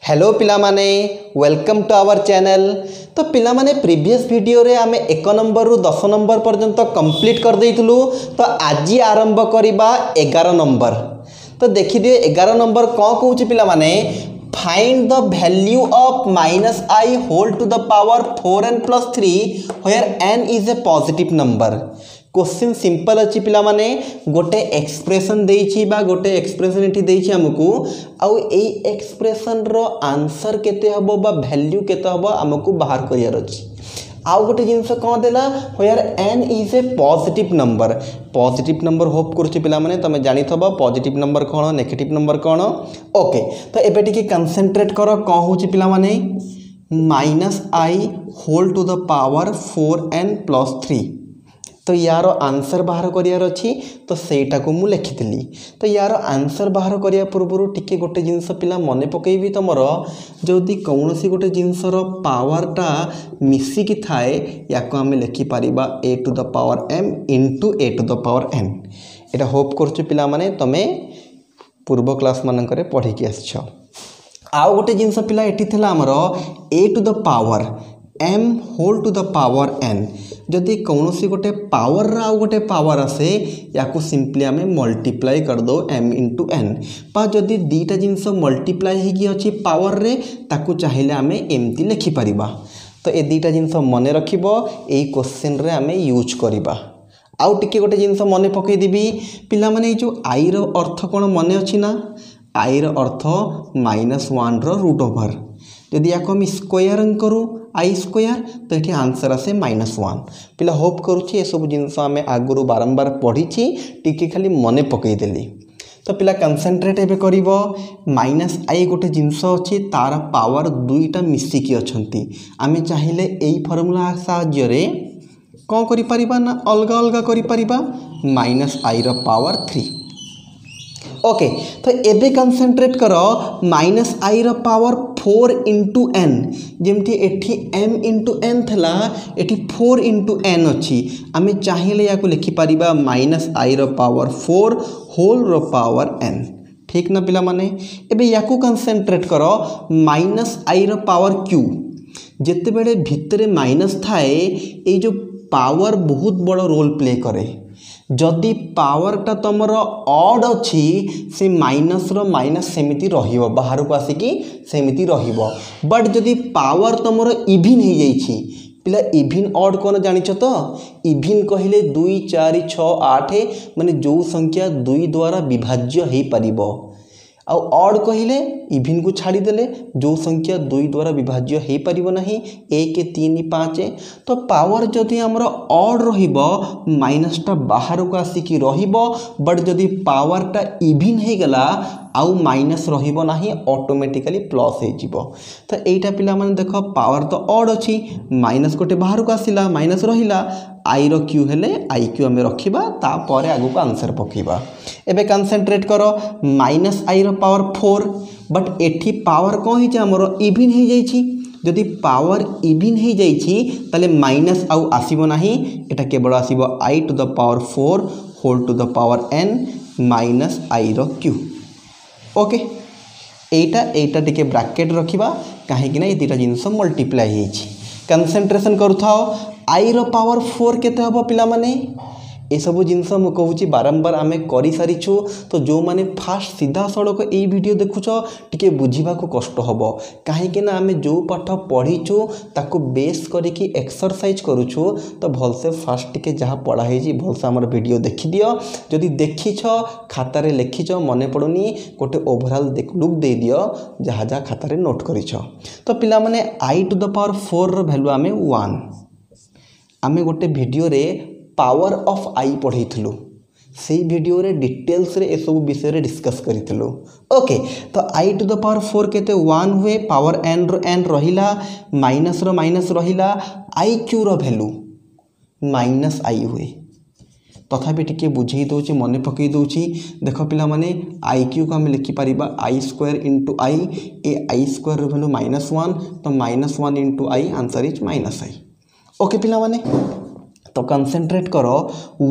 Hello पिला माने welcome to our channel. तो पिला माने प्रीवियस वीडियो रे आमे 1 नंबर रु 10 नंबर पर्यंत कंप्लीट कर देइथलु। तो आज आरंभ करिबा 11 नंबर। तो देखि दियो 11 नंबर कोन कहूची पिला माने find the value of -i whole to the power 4n + 3 where n is a positive number. Question simple अच्छी पिला माने गोटे एक्सप्रेशन देइछि बा गोटे एक्सप्रेशन एठी देइछि हमकु आउ एई एक्सप्रेशन रो आंसर केते हबो बा वैल्यू केते हबो हमकु बाहर करियार अछि। आउ गोटे जिंस कोन देला where n is a positive number. Positive number hope करछि पिला माने तमे जानि थबो पॉजिटिव नंबर कोन नेगेटिव नंबर कोन। ओके तो एबे टिके कंसंट्रेट करो कोन होछि पिला माने -i whole to the power 4n + 3। तो यार आंसर बाहर करियार अच्छी तो सेटा को मु लिखिली। तो यार आंसर बाहर करिया पूर्व टिके गोटे जिनस पिला मन पकेबी तुमर जदि कौन सी गोटे जिनसर पावरटा मिसिकी थाए या आम लिखिपर a to the power m into a to the power n। यहाँ होप कर पिला माने तमे पूर्व क्लास मानक पढ़ी आस। आउ गोटे जिनस पिला एटी थिला हमर a to the power m whole to the power n। जदि कौन सी गोटे पावर आउ गोटे पावर आसे या सिंपली आम मल्टीप्लाई कर दो m इंटू n। पा जदि दीटा जिनस मल्टीप्लाई होगी अच्छी पावर रे ताकू चाहिए आम एमती लिखिपर। तो ये दीटा जिनस मन रखिबो एई क्वेश्चन रे आम यूज करिबा। आउ टिके गोटे जिनस मन पकईदेवी पिला माने जो आई रो अर्थ कौन मन अच्छी ना आई रो अर्थ -1 रो रूट ओवर। जदि या हम स्क्वायर करूँ आई स्क्वायर तो ये आंसर आसे -1। पिला होप करुच्ची सब जिनस आम आगु बारंबार पढ़ी टिके खाली मन पकईदेली। तो पिला कंसंट्रेट एबे करिवो -i गोटे जिनस अच्छी तार पावर दुईटा मिसिकी अछंती। आमे चाहिले एई फॉर्मूला साहाय्य रे कौन करि परिबा ना अलग अलग करि परिबा -i रो पावर 3। ओके तो एबे कंसंट्रेट करो -i रो पावर 4 इंटू n। जमती एठी m इंटू n थला एठी 4 इंटू n अच्छी आमे चाहिए या लिखिपर -i रो पावर 4 होल रो पावर n। ठीक ना पिला माने एबे या कंसंट्रेट करो -i रो पावर q। जिते बेले भितरे माइनस थाए ये जो पावर बहुत बड़ रोल प्ले करे। जदि पावरटा तुमर ऑड अच्छी से माइनस रो माइनस सेमिति रहिबो बाहर को आसिकी सेमिति रहिबो। बट जदि पावर तुमर इभिन हो जाइछि पिला इभिन ऑड कौन जानिछ तो इभिन कहले 2 4 6 8 माने जो संख्या 2 द्वारा विभाज्य हो पारिबो। आउ ऑड कहले इभिन को छाड़ी देले जो संख्या 2 द्वारा विभाज्य हो पारिबो नाही 1 3 5। तो पावर जदि हमर ऑड रहिबो माइनसटा बाहर को आसिकी रहिबो। बट जदि पावरटा इभिन हो गला आउ माइनस रहिबो नाही ऑटोमेटिकली प्लस हो जिवो। तो एटा पिला माने देखो पावर तो ऑड अच्छी माइनस गोटे बाहर को आसिला माइनस रहिला आई रो क्यू हेले आई क्यू आम रखा तापर आगू को आंसर पकेबा। एबे कंसंट्रेट करो -i रो पावर 4 बट एठी पावर कौन हो आमर इभिन हो जाइछि। जदि पावर इभिन हो जाइछि ताले माइनस आउ आसीबो नाही एटा केवल आसीबो i to the power 4 whole to the power n -i रो क्यू। ओके एटा टिके ब्रैकेट रखिबा काहेकि ना ये दुटा जिनस मल्टीप्लाई होइछि। कंसंट्रेशन करूथाओ आई रो पावर 4 केते हबो पिला माने ए सब जिनस मु कहूची बारंबार आमे करि सारिछु। तो जो माने फास्ट सीधा सड़क ए वीडियो देखुछ टिके बुझीबा को कष्ट हबो काहेकि ना आमे जो पाठ पढ़ीछु ताको बेस करिकी एक्सरसाइज करूछु। तो भलसे फास्ट टिके जहाँ पढ़ा हेजी भलसे हमर वीडियो देखि दियो। जदि देखिछ खाता रे लिखिछ मने पड़ुनी गोटे ओवरऑल लुक दे दियो जहाँ जहाँ खाता रे नोट करिछ। तो पिला माने i टू द पावर 4 रो वैल्यू आमे 1। आमे गोटे वीडियो रे पावर ऑफ आई पढ़ीलु से वीडियो रे डिटेल्स रे ए सब विषय रे डिस्कस करितलु। ओके तो i टू द पावर 4 केते 1 हुए पावर n रो n रहिला माइनस रो माइनस रहिला आई क्यू रो वैल्यू -i हुए। तथापि टिके बुझे दौची मन पकई दौची देख पिला माने आई क्यू को आम लिखिपर आई स्क्वायर इंटू आई ए आई स्क्वायर वैल्यू -1 तो -1 into I answer is -i। Okay पिला माने तो कनसेंट्रेट कर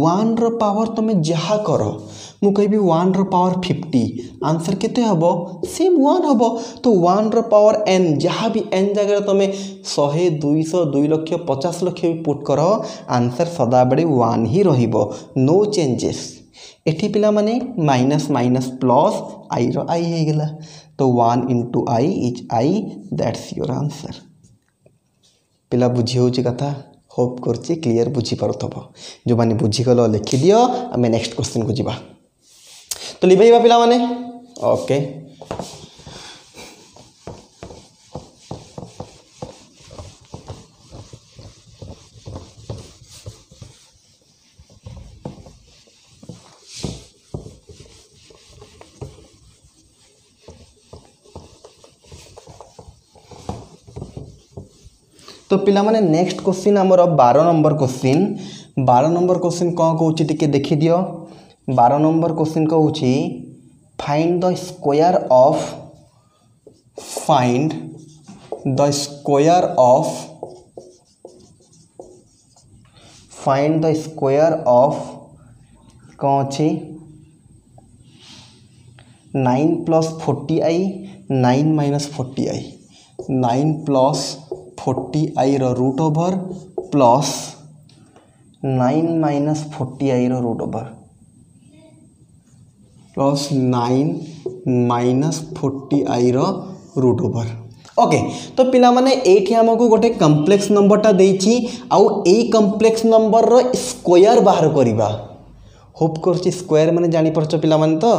1 रो पावर तुम जहाँ कर मु कहि 1 रो पावर 50 आंसर केते हबो सेम 1 हबो। तो 1 रो पावर n जहाँ भी n जगह तुम 100 200 2 लाख 50 लाख भी पुट कर आंसर सदाबड़े 1 ही रहिबो नो चेंजेस। एठी पिला माने माइनस माइनस प्लस आई रो आई हे गेला तो 1 into I is I that's your answer. पिला बुझी होची कथा होप करछि क्लियर बुझी पारथबो जो माने बुझी गलो लिखि दियो आमे नेक्स्ट क्वेश्चन को जिबा। तो लिबैबा पिला माने ओके तो पिला माने नेक्स्ट क्वेश्चन हमर 12 नंबर क्वेश्चन 12 नंबर क्वेश्चन कौन कहूँ टिके देखी दियो। 12 नंबर क्वेश्चन कहूँ फाइंड द स्क्वायर ऑफ कौन अच्छी 9 plus 40i 9 minus 40i 9 plus 40i रो root over plus 9 minus 40i रो root over plus 9 minus 40i रो रूट ओवर। ओके तो पिला माने एठी हमको गोटे कॉम्प्लेक्स नंबरटा देछि आउ ए कॉम्प्लेक्स नंबर रो स्क्वायर बाहर करिबा। होप करछि स्क्वायर माने जानि परछ पिला माने तो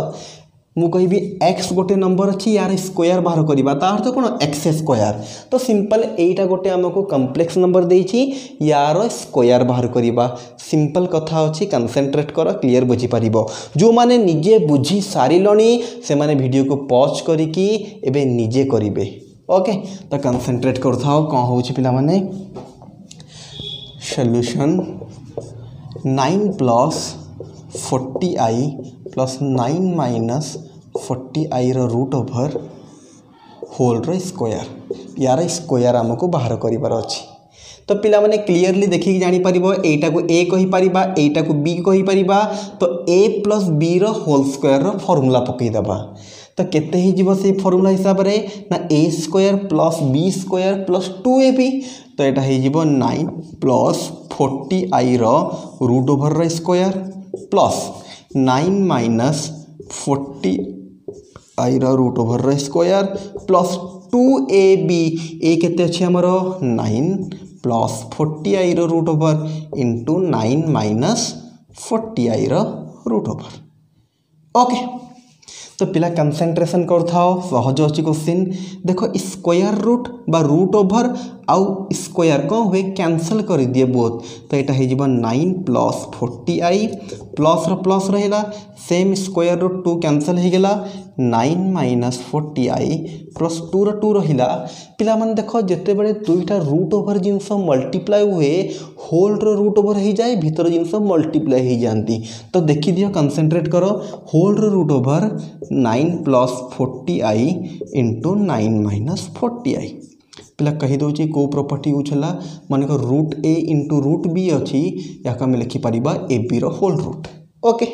मु कहिबी x गोटे नंबर अच्छी यार स्क्वायर बाहर करिबा ता अर्थ कोन x स्क्वायर। तो सिंपल एटा गोटे हमको कॉम्प्लेक्स नंबर देछि यार स्क्वायर बाहर करिबा। सिंपल कथा अछि कंसंट्रेट कर क्लियर बुझी परिबो। जो माने निजे बुझी सारिलणी से माने वीडियो को पॉज करिकी एबे निजे करिवे। ओके तो कंसंट्रेट करथाओ कोन होछि पिला माने solution 9 plus 40i plus 9 minus 40i रो रूट ओवर होल रो स्क्वायर यार स्क्वायर हमको बाहर करिबार अछि। तो पिला माने क्लियरली देखि जानि परिबो एटा को a कहि परिबा एटा को b कहि परिबा तो a plus b रो होल स्क्वायर रो फार्मूला पकई दबा। तो केते ही जीवो से फार्मूला हिसाब रे ना a square plus b square plus 2ab तो एटा ही जीवो 9 plus 40i रो रूट ओवर रो स्क्वायर प्लस 9 minus 40i रो रूट ओवर रो स्क्वायर प्लस 2ab ए केते अछि हमरो 9 plus 40i रो root over into 9 minus 40i रो रूट ओवर। ओके तो पिला कंसंट्रेशन करथाओ सहज अछि क्वेश्चन देखो स्क्वायर रूट बा रूट ओवर आउ स्क्वायर कौन हुए कैंसल कर दिए बोथ तो एटा हे जीवन 9 plus 40i प्लस रो प्लस रहिला सेम स्क्वायर रूट 2 कैंसल हे गेला 9 minus 40i प्लस 2 रो 2 रहिला। पिला मन देखो जते बड़े दुईटा रूट ओवर जिंस मल्टीप्लाई हुए होल रो रूट ओवर हे जाए भीतर जिंस मल्टीप्लाई हे जानती। तो देखि दियो कंसंट्रेट करो होल रो root over 9 plus 40i into 9 minus 40i पिला कही दौची को प्रॉपर्टी यूज है मन को root a into root b अच्छी या आम लिखिपर ए बी रो होल रूट। ओके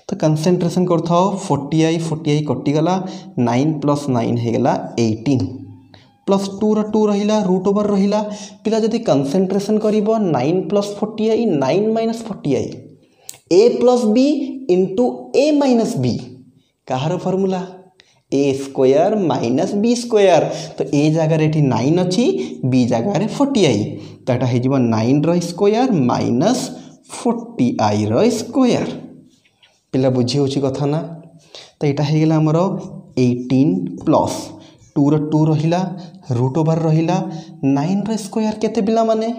तो कंसंट्रेशन करथाओ 40i कटिगला 9 plus 9 होगला 18 प्लस 2 रो 2 रहिला रूट ओवर रहिला पिला जदि कंसंट्रेशन करिवो 9 plus 40i 9 minus 40i a plus b इंटू a minus b कहार formula a square minus b square तो a जगह एठी 9 अच्छी b जगह 40i तो एटा हे जीवन 9 रो स्क्वायर माइनस 40i रो स्क्वायर। पिला बुझी होची कथा ना तो एटा हे गेला हमरो 18 प्लस 2 रो 2 रहिला रूट ओवर रहिला 9 रो स्क्वायर केते पिला माने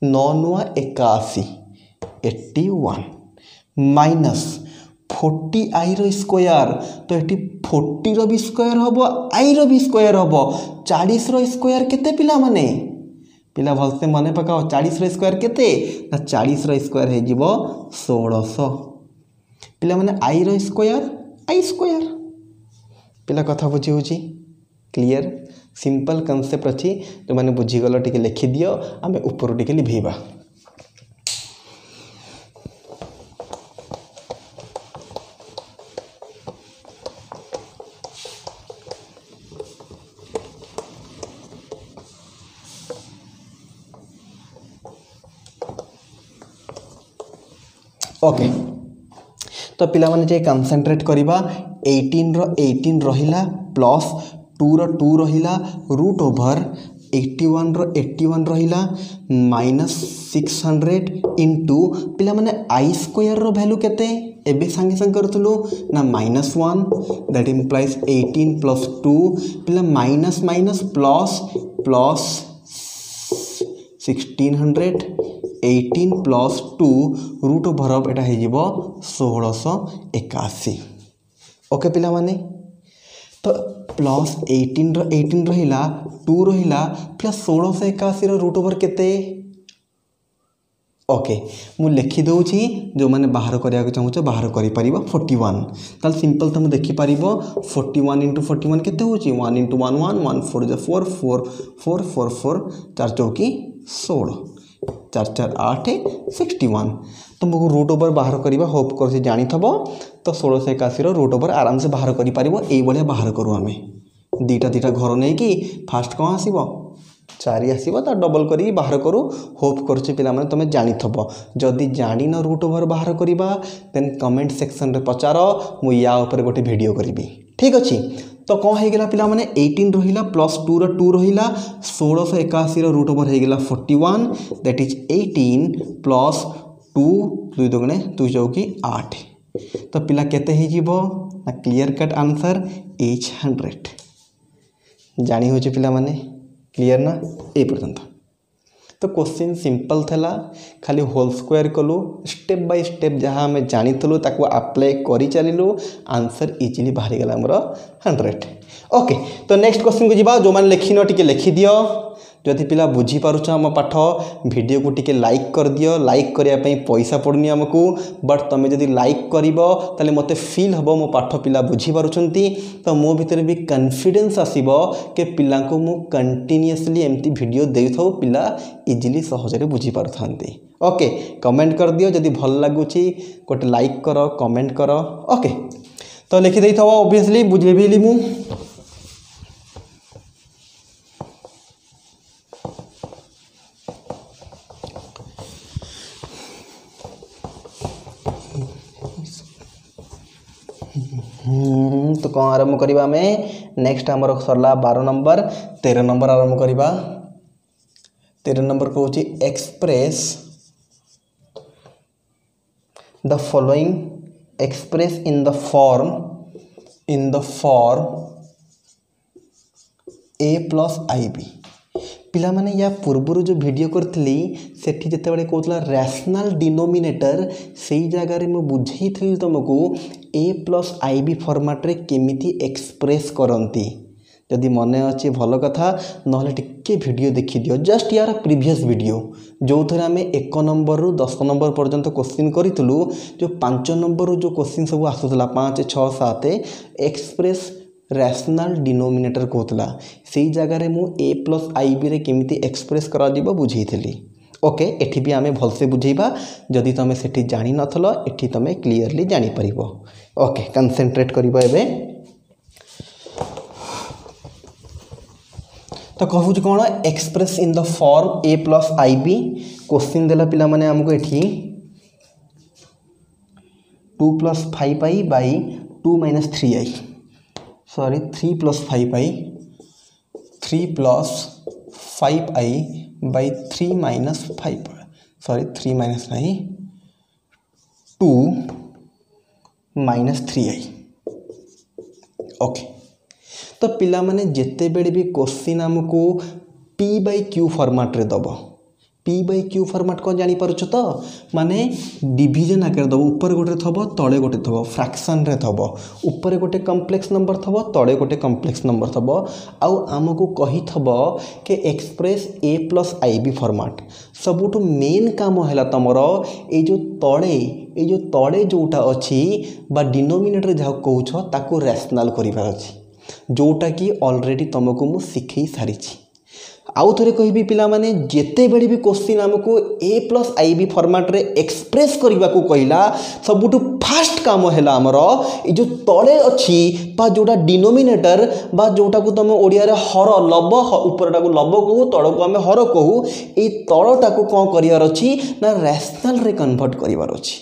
9 9 81 81 माइनस 40i रो स्क्वायर तो एटी 40 रो भी स्क्वायर हबो i रो भी स्क्वायर हबो 40 रो स्क्वायर केते पिला माने पिला भलसे मने पकाओ 40 रो स्क्वायर केते ना 40 रो स्क्वायर हे जीवो 1600 पिला माने i रो स्क्वायर i स्क्वायर। पिला कथा बुझी होची क्लियर सिंपल कांसेप्ट अछि तो माने बुझी गलो टिके लिखि दियो आमे ऊपर टिके लिभेबा। ओके तो पिला माने जे कंसंट्रेट करिबा 18 रो 18 रहिला प्लस 2 रो 2 रहिला रूट ओवर 81 रो 81 रहिला माइनस 600 इंटू पिला माने आई स्क्वायर रो वैल्यू केते एबे संगे संग करथुलु ना -1 दैट इंप्लाइज 18 प्लस 2 पिला minus minus plus plus 1600 18 plus 2 root over of एटा हे जीवो 1681 ओके पिला माने तो प्लस 18 रो 18 रहिला 2 रहिला प्लस 1681 रो रूट ओवर केते ओके मु लिखि दउछि जो माने बाहर करिया को चाहू बाहर करि परिबो 41 ताल सिंपल तुम देखि परिबो 41 * 41 केते होछि 1 * 1 1 1 4 * 4 4 4 4 4 4 चौकी 16 4 4 8 61 तुमको रूट ओवर बाहर करिबा होप कर से जानि थबो तो 1681 रो रूट ओवर आराम से बाहर करि परिबो एई बले बाहर करू आमे दीटा दीटा घर नै कि फास्ट कोन आसीबो 4 आसीबो त डबल करी बाहर करू होप करछि पिला माने तमे जानि थबो जदी जानि न रूट ओवर बाहर करिबा देन कमेंट सेक्शन रे पचारो मु या ऊपर गोटे वीडियो करिबी ठीक अछि तो कौन हो गला पिला माने 18 रहिला प्लस 2 रो 2 रहिला 1681 रो रूट ओवर हो गला 41 दैट इज 18 प्लस 2 2 दुगुणे 2 चौकी 8 तो पिला केते हे जीवो ना क्लियर कट आंसर इज 100 जानी हो पिला माने क्लियर ना ए पर्यंत तो क्वेश्चन सिंपल थला खाली होल स्क्वायर कलु स्टेप बाय स्टेप जहाँ आम जानी ताको अप्लाई करी चलिलु आंसर इजिली बाहरी गला हमर 100 ओके तो नेक्स्ट क्वेश्चन को जीवा जो माने लिखिनो टिके लिखि दियो जदि पिला बुझी पारुछ हम पाठ वीडियो को टिके लाइक कर दियो लाइक करिया पई पैसा पड़नी हमकू बट तमे जदि लाइक करिवो ताले मते फील हबो मो पाठ पिला बुझी पारुछंती तो मो भितर भी कॉन्फिडेंस आसीबो के पिला को मु कंटीन्यूअसली एमती वीडियो देथौ पिला इजीली सहजरे बुझी पारुथांती ओके कमेंट कर दियो जदि भल लागुची गोटे लाइक करो कमेंट करो ओके तो लिखि देथौ ऑब्वियसली बुझेबिली मु तो कौन आरंभ करवा में नेक्स्ट आमर सरला 12 नंबर 13 नंबर आरंभ करवा 13 नंबर कौन express the following express in the form a plus IB पिला माने या पूर्वर जो वीडियो करथली सेठी जते बडे कहतला रैशनल डिनोमिनेटर सेही जगह रे मैं बुझेइथली तुमको a प्लस IB फॉर्मेट रे केमिति एक्सप्रेस करंती जदि मने अच्छी भल कथा नहले टिके वीडियो देखि दियो जस्ट यार प्रीवियस वीडियो जो थरे आमे 1 नंबर रु 10 नंबर पर्यंत क्वेश्चन करितलु जो 5 नंबर रु जो क्वेश्चन सब आसुतला 5 6 7 एक्सप्रेस रैशनल डिनोमिनेटर कहतला सेही जगह रे मु a प्लस IB रे केमिति एक्सप्रेस करा दिबो बुझेइथली ओके एठी भी आमे भल से बुझेइबा जदि तमे सेठी जानि नथलो एठी तमे क्लियरली जानि परिबो ओके कंसंट्रेट करिबो एबे तो कहूँ कौन express in the form a plus IB question देला पिला माने हमको एठी 2 plus 5i by 2 minus 3i sorry 3 plus 5i 3 plus 5i by 3 minus 5 sorry 3 minus नहीं 2 माइनस 3i ओके तो पिला माने जेते बेले भी क्वेश्चन हमको p/q फॉर्मेट रे दबो p/q फॉर्मेट को जानि पारुछ तो माने डिवीजन आकार दबो ऊपर गोटे थबो तळे गोटे थबो फ्रैक्शन रे थबो ऊपर गोटे कॉम्प्लेक्स नंबर थबो तळे गोटे कॉम्प्लेक्स नंबर थबो आउ हमको कहि थबो के express a plus IB format सबुटु मेन काम हैला तमरो ए जो तळे जोटा अछि बा डिनोमिनेटर जा कहउछ ताको रैशनल करिवार अछि जोटा कि ऑलरेडी तुमको मु सिखई सारी आउ थे कहि पिला माने जेते बेले भी क्वेश्चन हमको a प्लस IB फॉर्मेट रे एक्सप्रेस करबा को कहिला सबुटु फास्ट काम हैला हमरो ए जो तळे अछि बा जोटा डिनोमिनेटर बा जोटा को तुम ओडिया रे हर लब ऊपरटा को लब कहू तळ को हमें हर कहू ए तळटा को कोन करियार अछि ना रैशनल रे कन्वर्ट करिवार अछि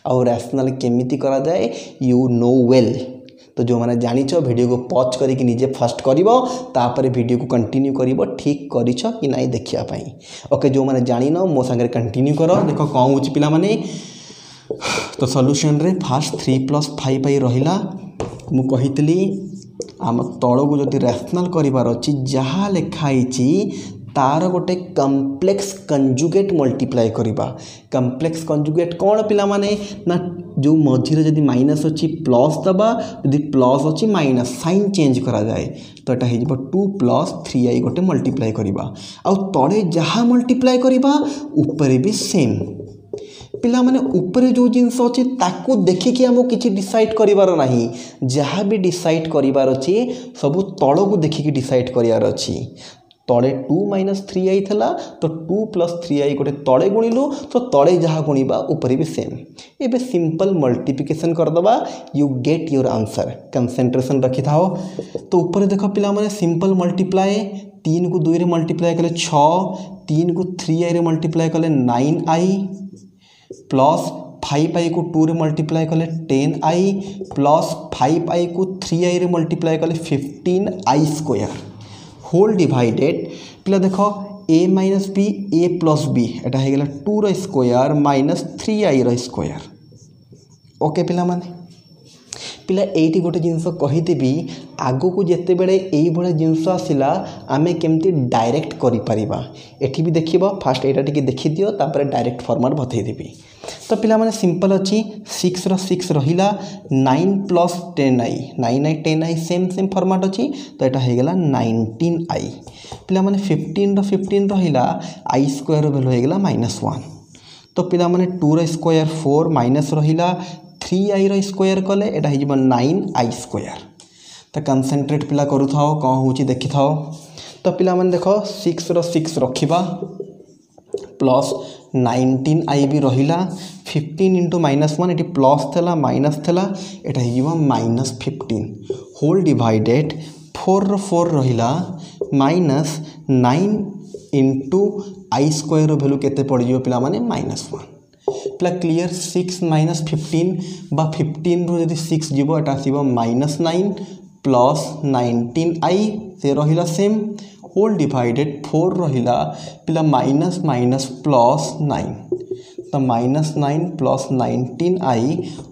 आउ रैशनल केमिति करा जाए यू नो वेल। तो जो मैंने जानिछ वीडियो को पॉज करके निजे फर्स्ट करिवो तापर वीडियो को कंटिन्यू करिवो ठीक करिछ कि नहीं देखिया पाई। ओके जो मैंने जानिन मो संगे कंटिन्यू करो। देखो कौन होची पिला माने तो सॉल्यूशन रे फास्ट 3 + 5 पाई रहिला मु कहितली आम तल को जदि रैशनल करिवार अछि जहाँ लिखाई तार गोटे कम्प्लेक्स कंजुगेट मल्टीप्लाई करिबा। कम्प्लेक्स कंजुगेट कौन पिला माने ना जो मझिरे जदि माइनस अच्छी प्लस दबा जदि प्लस अच्छी माइनस साइन चेंज करा जाए तो यहाँ हो 2 + 3i गोटे मल्टीप्लाई करिबा। आउ तले जहाँ मल्टीप्लाई करिबा ऊपर भी सेम पिला माने ऊपर जो जिनस अच्छी ताकू देखिकी आमको किसी डिसाइड करिवार नाही। जहाँ भी डिसाइड करिवार अच्छी सबू तल को देखिकी डिसाइड करिवार अच्छी। तले 2 - 3i थला तो 2 + 3i गोटे तले गुणिलु तो तले जहाँ गुणिबा ऊपर भी सेम। एबे सिंपल मल्टीप्लिकेशन करदबा you get your answer. Concentration रखी थाओ। तो ऊपर देखो पिला माने सिंपल मल्टीप्लाई 3 को 2 रे मल्टीप्लाई कले 6 3 को 3i रे मल्टीप्लाई कले 9i प्लस 5i को 2 रे मल्टीप्लाई कले 10i प्लस 5i को 3i रे मल्टीप्लाई कले 15i स्क्वायर होल डिवाइडेड पिला देखो a - b a + b एटा हे गेला 2 रो स्क्वायर माइनस 3i रो स्क्वायर। ओके पिला माने पिला एटी गोटे जिनस कहीदेवी आगो को जिते बड़े यही भाई जिनस आसला आमे केमती डायरेक्ट करि परिबा। एठी भी देखिबो फास्ट एटा टिके देखि दियो तापर डायरेक्ट फॉर्मेट बतई देबी। तो पिला माने सिंपल अछि 6 रो 6 रहिला 9 + 10i 9i 10i same format अछि तो एटा हे गेला 19i। पिला माने 15 रो 15 रहिला i स्क्वायर रो वैल्यू हे गेला -1। तो पिला माने 2 रो स्क्वायर 4 माइनस रहिला 3i रो स्क्वायर कले एटा हे 9i स्क्वायर। तो कंसंट्रेट पिला करू थाओ कौन होची देखि थाओ। तो पिला माने देखो 6 रो 6 रखिबा प्लस 19i भी रहिला 15 × -1 एटी प्लस थला माइनस थला एटा हे -15 होल डिवाइडेड 4 रो 4 रहिला -9 × i स्क्वायर वैल्यू केते पड़ जियो पिला माने -1 पिला क्लियर। 6 - 15 बा 15 रो यदि 6 जीवो एटा आसीबो -9 प्लस 19i से रहिला सेम होल डिवाइडेड 4 रहिला पिला माइनस प्लस 9 तो -9 प्लस 19i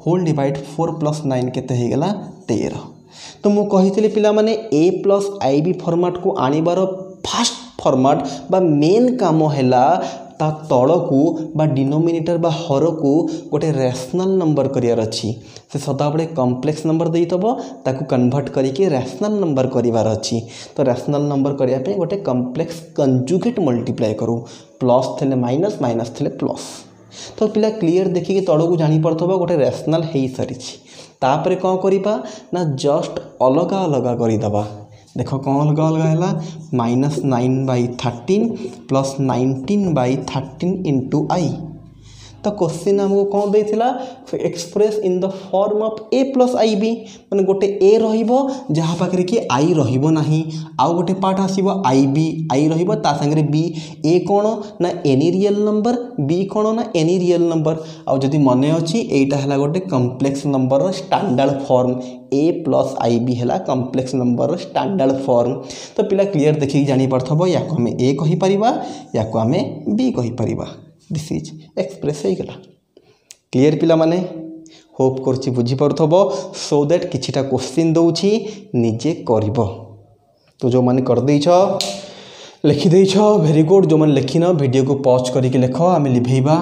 होल डिवाइड 4 + 9 केते हे गेला 13। तो मु कहितली पिला माने a + ib फॉर्मेट को आनिबार फास्ट फॉर्मेट बा मेन काम हैला ता तल को बा डिनोमिनेटर बा हर को गोटे रैशनल नंबर करियार अछि। से सदाबले कॉम्प्लेक्स नंबर देइतबो ताकू कन्वर्ट करिके रैशनल नंबर करिवार अछि। तो रैशनल नंबर करिया पे गोटे कॉम्प्लेक्स कंजुगेट मल्टीप्लाई करू प्लस थले माइनस माइनस थले प्लस। तो पिला क्लियर देखिके तल को जानि परथबो गोटे रैशनल हेई सरिछि। तापरे कोन करिबा ना जस्ट अलगा अलगा करि दबा। देखो कौन अलग अलग है -9/13 प्लस 19/13 × i। तो क्वेश्चन हमको कौन देथिला express in the form of a + ib माने गोटे a रहिबो जहाँ पाखरे कि i रहिबो नाही आउ गोटे पार्ट आसीबो ib i रहिबो ता संगे b a कोन ना एनी रियल नंबर b कोन ना एनी रियल नंबर आउ जदि मने अछि एटा हला गोटे कॉम्प्लेक्स नंबर रो स्टैंडर्ड फॉर्म a + ib हला कॉम्प्लेक्स नंबर रो स्टैंडर्ड फॉर्म। तो पिला क्लियर देखि जानि परथबो याको हमें a कहि परिबा याको हमें b कहि परिबा। दिस इज एक्सप्रेस हो गला। क्लियर पिला माने होप करछि बुझी परथबो सो दैट किछिटा क्वेश्चन दउछि निजे करबो। तो जो माने कर देइछ लिखि देइछ वेरी गुड। जो माने लिखिन वीडियो को पॉज करके लिख आमे लिभेइबा।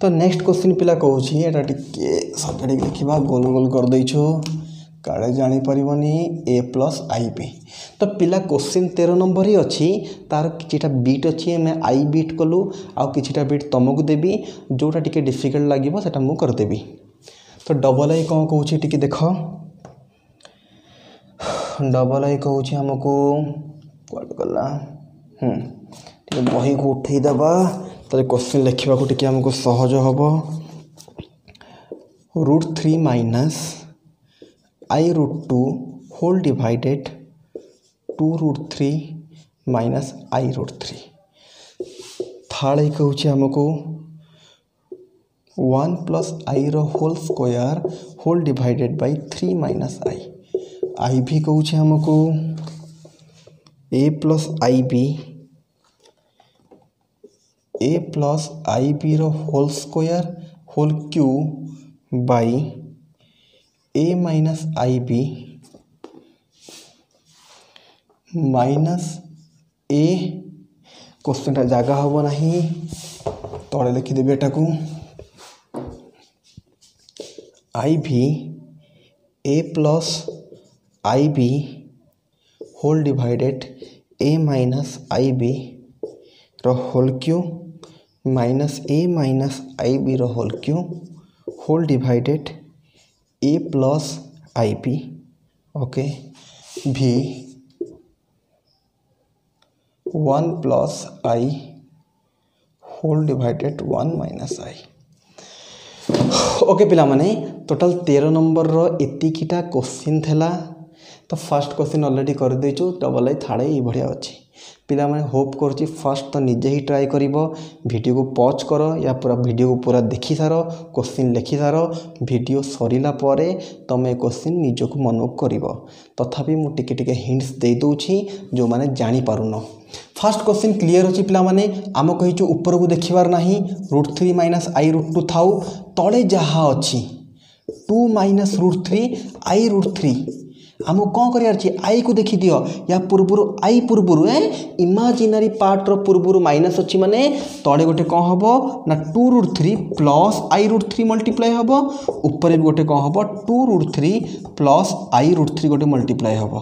तो नेक्स्ट क्वेश्चन पिला कहूँ एटा टिके सपटे लिखा गोल गोल कर देइछु काले जानी परिबनी a + ib। तो पिला क्वेश्चन 13 नंबर ही अच्छी तार किछिटा बीट अच्छी मैं आई बीट कलु आउ किछिटा बीट तुमको देवी जोटा टिके डिफिकल्ट लगे सेटा मु करदेवी। तो डबल आई कौन कहूँ टिके देख डबल आई कहूँ आमको कट गला बही को उठेदेबा तो क्वेश्चन लिखा टी आमको सहज हम √3 minus i√2 whole divided 2√3 minus i√3 third i कहूँ आमको 1 plus i whole square whole divided by 3 minus i भी कहूँ आमको a plus i b whole square whole q by a minus i b minus a question जगह हम ना तले लिखिदेवी एटा को आई भी a plus i b whole divided a minus i b whole cube minus a minus i b whole cube whole divided a plus i b okay भी 1 plus i whole divided 1 minus i okay पिला माने total 13 number रो एतिकीटा question थेला तो first question already कर देचु double आई third आई बढ़िया अच्छी पिला माने होप करछि फर्स्ट तो निजे ही ट्राई करिवो वीडियो को पॉज करो या पूरा वीडियो को पूरा देखि सारो क्वेश्चन लिखि सारो वीडियो सरिला परे तमे क्वेश्चन निजो को मनोक करिवो तथापि मु टिके टिके हिंट्स दे दोछि जो माने जानि पारुनो फर्स्ट क्वेश्चन क्लियर अछि पिला माने आम कहिछु ऊपर को देखिबार नाही √3 माइनस i√2 थाउ तळे जहा अछि 2 माइनस √3 i√3 आम कौन कर आई को देखी दियो या पूर्वर आई पूर्वर इमेजिनरी पार्ट रो पूर्वर माइनस अच्छी माने तले गोटे कौन हम ना 2√3 प्लस i√3 मल्टीप्लाई हम ऊपर भी गोटे कौन हम 2√3 प्लस i√3 गोटे मल्टीप्लाई हम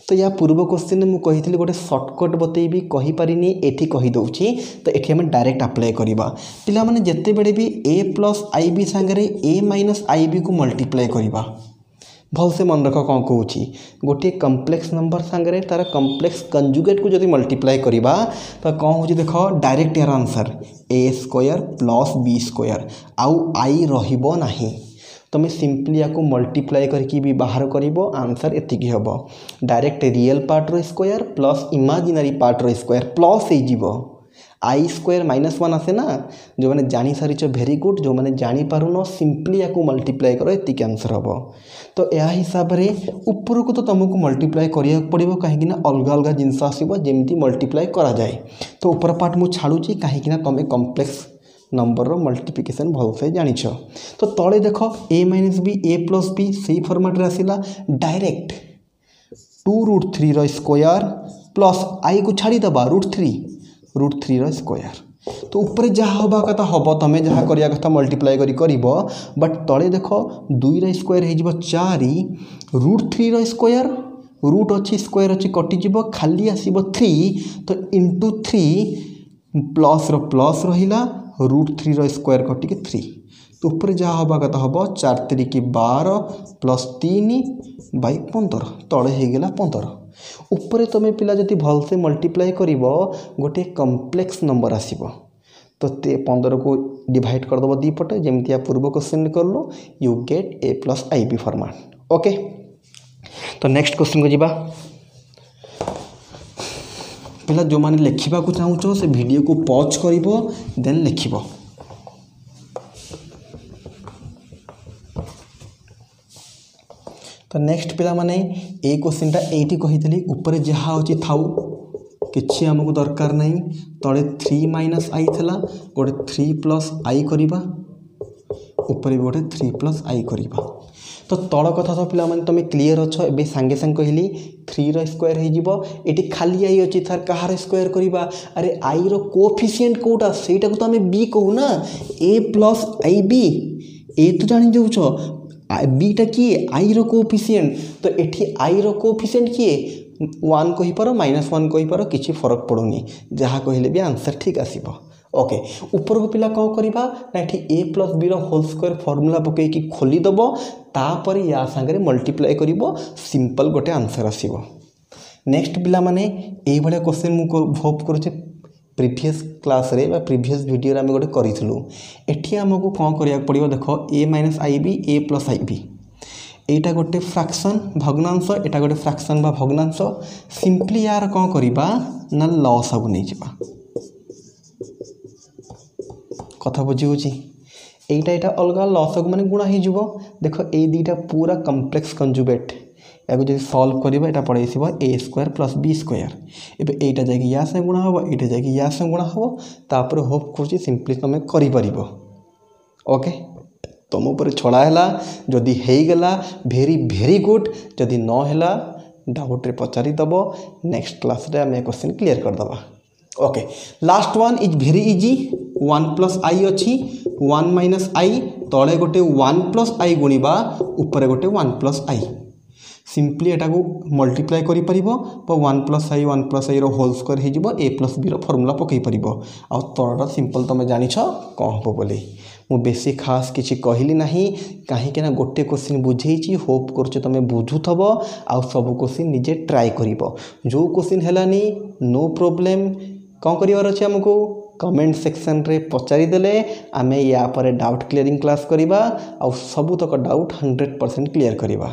तो या पूर्व क्वेश्चन में मुझे गोटे सर्टकट बतेबी कहीपरिनी एठी कहीदे तो ये आम डायरेक्ट अप्लाई करवा पिला माने जिते बड़े भी a प्लस आई बी सांगे a माइनस आई बी को मल्टीप्लाई करवा भल से मन रख कौन कहूँ गोटे कम्प्लेक्स नंबर सांगे तार कम्प्लेक्स कंजुगेट को जब मल्टीप्लाई करवा तो कौन हो देख डायरेक्ट यार answer a square plus b square आउ आई रहिबो नाही तुम सिंपली या मल्टीप्लाई करके भी बाहर करिवो आंसर एतिकी हम डायरेक्ट रियल पार्ट रो स्क्वायर प्लस इमेजिनरी पार्ट रो स्क्वायर प्लस हो आई स्क्वायर -1 आसे ना जो मैंने जानी सारी भेरी गुड जो मैंने जानी पारुन सिंपली या मल्टीप्लाई करो एतिक आंसर हम तो यह हिसाब से ऊपर को तो तुमको मल्टीप्लाई करिया पड़ो कहीं अलग अलग जिनस आसो जमी मल्टीप्लाई करा जाए तो ऊपर पार्ट मुझे छाड़ुची कहीं तुम कम्प्लेक्स नंबर रो मल्टीप्लिकेशन भल से जानिछ तो तले देख a minus b a plus b से फॉर्मेट रे आसिला डायरेक्ट 2√3 रो स्क्वायर प्लस आई को छाड़ी दबा √3 रो स्क्वायर तो ऊपर जहाँ हवा कथा हम तुम जहाँ करिया कथा मल्टीप्लाई कर बट तले देख 2 रो स्क्वायर हो 4 √3 रो स्क्वायर रूट अच्छी स्क्वायर अच्छी कटिज खाली आसब 3 तो इंटू 3 प्लस रो प्लस रहिला √3 रो स्क्वायर कटिके 3 तो ऊपर जहाँ हवा कथा हम 4 3 की 12 प्लस 3 बाई 15 तले होगला 15 ऊपर तुम पिला जदि भल से मल्टीप्लाई कर गोटे कम्प्लेक्स नंबर आसब तो 15 को डिवाइड करदेव दी पटे जमी पूर्व क्वेश्चन करलु you get a plus i b format okay तो नेक्स्ट क्वेश्चन को जीवा पिला जो माने लिखा चाहूँ से वीडियो को पॉज कर देन लिख तो नेक्स्ट पिला माने ए क्वेश्चनटा एटी कही ऊपर जहाँ अच्छी थाउ किसी आमको दरकार नहीं तले 3 माइनस आई थला गोटे 3 प्लस आई करवा ऊपर भी गोटे 3 प्लस आई करवा तो तल कथा तो पिला माने तुम क्लीयर अच्छ ए सांगे सांगे कहली 3 रो स्क्वायर होती खाली आई अच्छी तार कहार स्क्वायर करवा अरे आई रो कोएफिशिएंट कोटा सेटा को तो आम बी कहू ना a प्लस आई बी ए तो जानी जाऊछ बीटा किए आई रो कोएफिशिएंट तो एठी आई रो कोएफिशिएंट किए 1 कहीपर -1 कहीपर किसी फरक पड़ोनी जहाँ कहले भी आंसर ठीक आसब ओके ऊपर को पिला कौन करवा ना ये a plus b whole square formula पकईकि खोलीदेव तापर या सांगे मल्टीप्लाई कर सिंपल गोटे आंसर आसो। नेक्स्ट पिला माने ये भाया क्वेश्चन मुझे होप करुचे प्रीवियस क्लास रे बा प्रीवियस वीडियो आम गोटे करूँ एटी आमको कौन करा पड़ो देख a minus i b a plus i b एटा गोटे फ्रैक्शन भग्नांश एटा गोटे फ्रैक्शन बा भग्नांश सिंपली यार कौन करवा ना लसागु नहीं जावा कथा बुझी होईटा यहाँ अलग लसागु माने गुणा हो देख ये दुईटा पूरा कम्प्लेक्स कंजुगेट या जो सल्व करवा यहाँ पड़े ए स्क्वायर प्लस बी स्क्वायर एवं यहाँ जाकि या से गुणा हम यहाँ जाकि या से गुणा हम तापर होप कर सिंपली तुम कर ओके तुम उपर छड़ा है जदि होगला भेरी भेरी गुड जदि नहला डाउट रे पचारिदब नेक्स्ट क्लास रे आम क्वेश्चन क्लीयर करदे। Okay last one is very easy 1 plus i अच्छी 1 माइनस आई तले गोटे 1 प्लस आई गुणा ऊपर गोटे 1 प्लस आई सिंपली एटा को मल्टीप्लाई करि परिबो तो 1 प्लस आई होल स्क्वायर हो ए प्लस बी फॉर्मूला पकई परिबो आ तळटा सिंपल तुम जानिछ कौन हम बोली मु बेसी खास किसी कहली नहीं कहीं गोटे क्वेश्चन बुझेची होप कर तुम बुझुथब आ सब क्वेश्चन निजे ट्राए कर जो क्वेश्चन है नो प्रॉब्लम कौन करार अच्छे आमको कमेंट सेक्शन रे पचारिदेले आमे या पर डाउट क्लीयरिंग क्लास करवा आ सबुतक डाउट 100% क्लीयर करवा।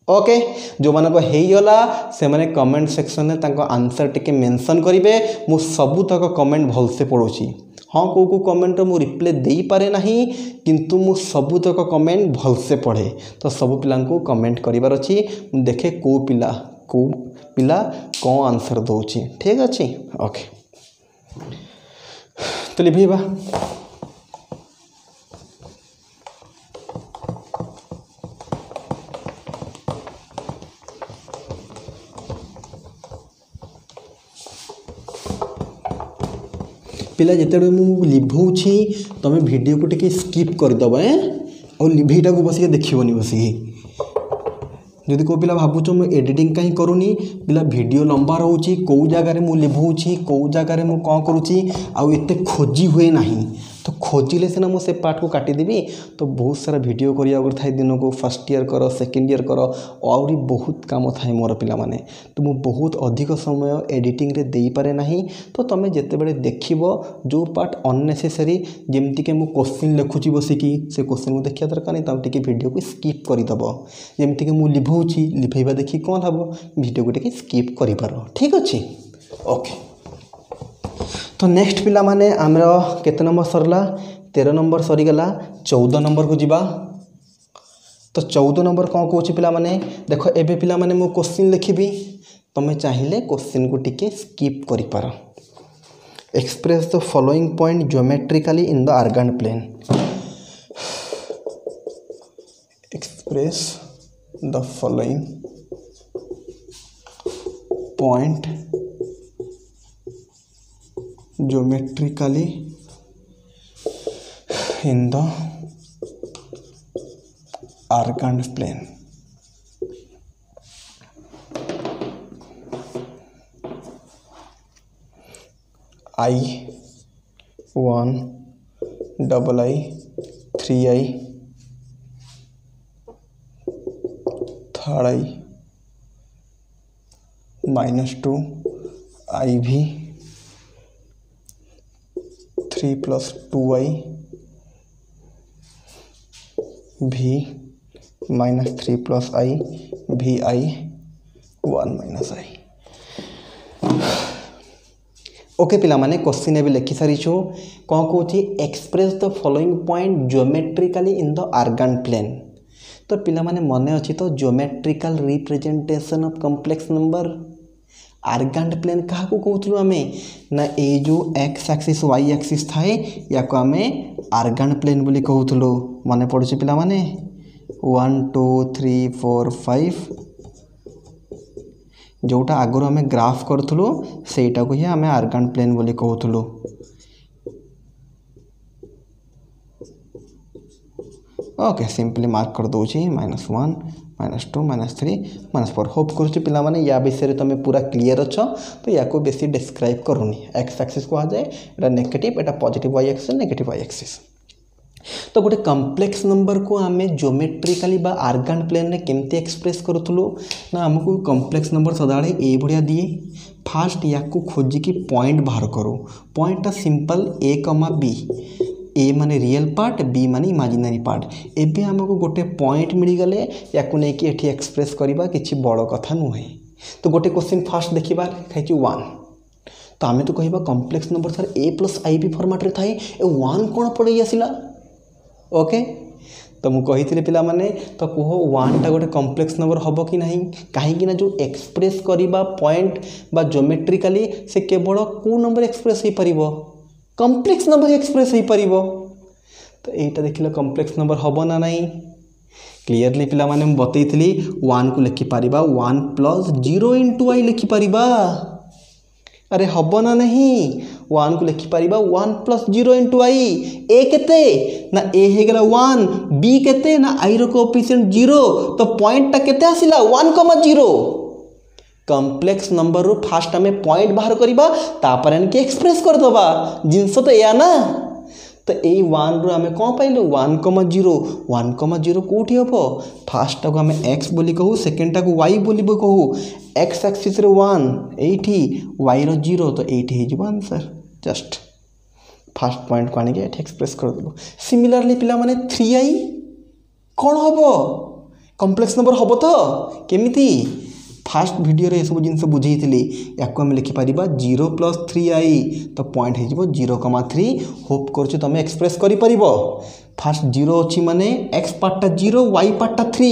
ओके जो मानक होगला से माने कमेंट सेक्शन में तांको आंसर टिके मेंशन करेंगे मु सबुतक कमेंट भलसे पढ़ुची हाँ को कमेंट मु रिप्लाई दे पारे नहीं किंतु मु सबुतक कमेंट भलसे पढ़े तो सब पिला कमेंट करार अच्छी देखे को पिला कौन आंसर दौची ठीक अच्छे। ओके तो लिखा पिला जिते मुझे लिभौछि तुम वीडियो को टिके स्किप करदब और लिभेटा को बसिक देखनी बसिक जदि को पिला भावुच मुझे एडिटिंग कहीं करूनी पिला वीडियो लंबा रोचे कौ जगार मुझे लिभौछि कौ जगार मुझे कौन करुँची आउ एते खोजी हुए नहीं तो खोजिले सीना मुझे पार्ट को काटिदेवी तो बहुत सारा वीडियो कराए दिन को फर्स्ट ईयर कर सेकेंड ईयर कर और बहुत काम थाए मोर पिला माने तो मुझे बहुत अधिक समय एडिटिंग रे दे पारे नहीं तो तुम जिते बड़े देख जो पार्ट अननेसेसरी जमती मुझे क्वेश्चन लिखुची बसिकी से क्वेश्चन को देखा दरकार नहीं तुम टी वीडियो को स्किप करदब जमती मुझे लिभौछि लिभेबा देखी कौन हम वीडियो को टी स्किप कर ठीक अच्छे। ओके तो नेक्स्ट पिला माने आमर केते नंबर सरला 13 नंबर सरीगला 14 नंबर को जीवा तो 14 नंबर कौन कौन पिला माने देख एबे पिला माने मु क्वेश्चन लिखिबी तुम्हें चाहिए क्वेश्चन को टिके स्किप करि पार express the following point geometrically in the Argand plane express the following point geometrically in the argand plane I1 double I 3I third I minus 2 IV 3 plus 2I V minus 3 plus I VI 1 minus I। Okay पिला माने question भी लिखि सारी कौन कौन express the following point geometrically in the Argand plane तो पिला माने मने अच्छी तो geometrical representation of complex number Argand plane क्या कहूँ आम ना ये जो एक्स एक्सिस वाई एक्सिस थाए या को आम आर्गन प्लेन बोली कहूँ मन पड़े पिला माने 1 2 3 4 5 जोटा आगु आम ग्राफ करूँ सेटा को ही आम आर्गन प्लेन बोली कहूँ। ओके सिंपली मार्क कर दूसरी -1 -2 -3 -4 होप करुच्ची पिला माने या विषय तुम पूरा क्लीयर अच्छ तो या को बेसी डिस्क्राइब करूनी एक्स एक्सिस कहा जाए एटा नेगेटिव एटा positive y axis negative y axis तो गोटे कम्प्लेक्स नंबर को आम ज्योमेट्रिकली बा आर्गान प्लेन में केमती एक्सप्रेस करूँ ना आमको कम्प्लेक्स नंबर सदाबे ये भाया दिए फास्ट या खोजिकी पॉइंट बाहर करूँ पॉइंटा सिंपल ए कमा बी ए माने रियल पार्ट बी माने इमेजिनरी पार्ट एबे आमको गोटे पॉइंट मिलगले या नहीं कि एक्सप्रेस करवा कि बड़ कथा नुहे तो गोटे क्वेश्चन फास्ट देखा खाई 1 तो आम तो कह complex number sir A plus i b format रे थाए 1 कौन पड़े आसला ओके तो मुझे पिला माने तो कह 1 टा गोटे कम्प्लेक्स नंबर हम कि ना कहीं जो एक्सप्रेस करवा पॉइंट बा ज्योमेट्रिकली से केवल को नंबर एक्सप्रेस हो पार कम्प्लेक्स नंबर एक्सप्रेस हो पार तो यहीटा देखिल कम्प्लेक्स नंबर हम ना नहीं क्लीयरली पिला माने बतई 1 को लिखिपर 1 प्लस 0 इंटू आई लिखिपर अरे हम ना नहीं 1 को लिखिपर 1 प्लस 0 इंटू आई ए केते ना ए हो गला 1 बी केते ना आई रो कोएफिशिएंट 0 तो पॉइंट केते आसिला 1,0 कम्प्लेक्स नंबर रू फास्ट आम पॉइंट बाहर करवा तापर एनके एक्सप्रेस करदबा जिनस तो या ना तो यही 1 रु आम कौन पाइलु 1,0 कौटी हम फास्ट को आम एक्स बोली कहू सेकेंडटा को वाई बोली कहू एक्स एक्सिस 1 एठी वाई रो 0 तो ये हो आंसर जस्ट फास्ट पॉइंट को आनिक एक्सप्रेस करदेलु सिमिलरली पिला माने 3i कौन हम कम्प्लेक्स नंबर हम तो केमिति फास्ट वीडियो रे सब जिन बुझेली या लिखिपर 0 प्लस 3i तो पॉइंट हो 0,3 होप कर तुम एक्सप्रेस कर फास्ट 0 अच्छी माने एक्स पार्टा 0 वाई पार्टा 3